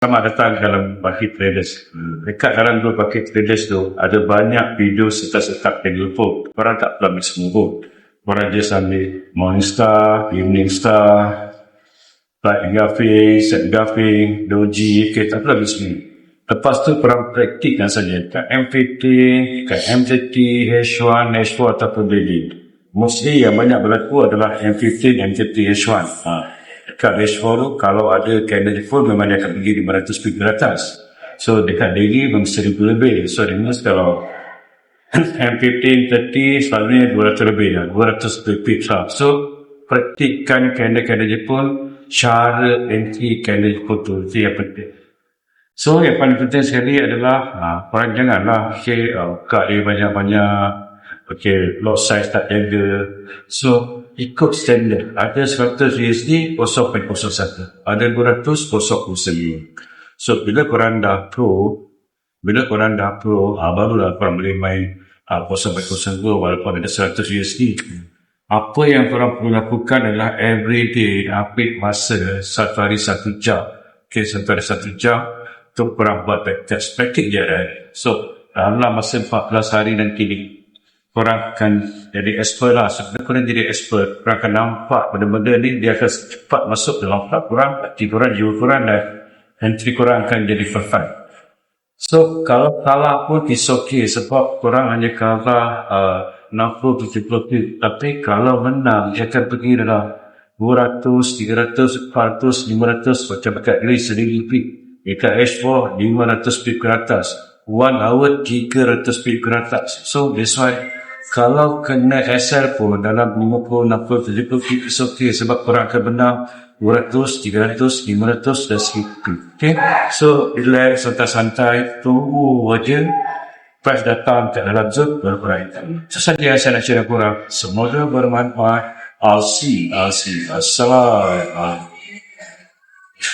Selamat datang dalam Bucket Traders. Dekat dalam dua Bucket Traders tu, ada banyak video setak-setak telefon. Korang tak perlu ambil semua pun. Korang just ambil Morning Star, Evening Star, Flight Graphic, Set Graphic, Doji, tak perlu ambil semua. Lepas tu korang praktikkan saja. Kat M50, kat M30, H1, H4 ataupun daily. Mostly yang banyak berlaku adalah M50, M30, H1. Dekat H4 tu, kalau ada candle full, memang dia akan pergi 500 pip ke atas. So, dekat daily, memang 1000 lebih. So, that means kalau M15, 30, selalunya 200 lebih lah. 200 pip lah. So, praktikkan candle-candle Jepun, cara entry candle Jepun tu. Itu yang penting. So, yang paling penting sekali adalah, korang janganlah, buka dia banyak-banyak. Lot size tak jaga. So, ikut standard. Ada 100 USD 0.01, ada 200 0.09. So bila korang dah pro, barulah korang boleh main 0.02 walaupun ada 100 USD. Apa yang korang perlu lakukan adalah everyday update masa satu hari 1 jam. Satu hari 1 jam tu korang buat backtest, praktik je. So dalam masa 14 hari nanti ni, korang akan jadi expert lah. Sebab korang jadi expert, korang akan nampak benda-benda ni, dia akan cepat masuk dalam otak korang, hati korang, jiwa korang, dan entry korang akan jadi perfect. So, kalau kalah pun is okay, sebab korang hanya kalah 60-70 pip. Tapi kalau menang, dia akan pergi dalam 200, 300, 400, 500, macam dekat ini 1000 pip. Dekat H4, 500 pip ke atas. 1 hour, 300 pip ke atas. So, that's why kalau kena SL pun dalam 50, 60, 70 pip is okay, sebab korang akan menang 200, 300, 500 dan 1000. Okay? So, relax, santai-santai, tunggu aja price datang kat dalam zone, baru korang hitam. Itu saja yang saya nak cerita korang. Semoga bermanfaat. I'll see. Assalamualaikum.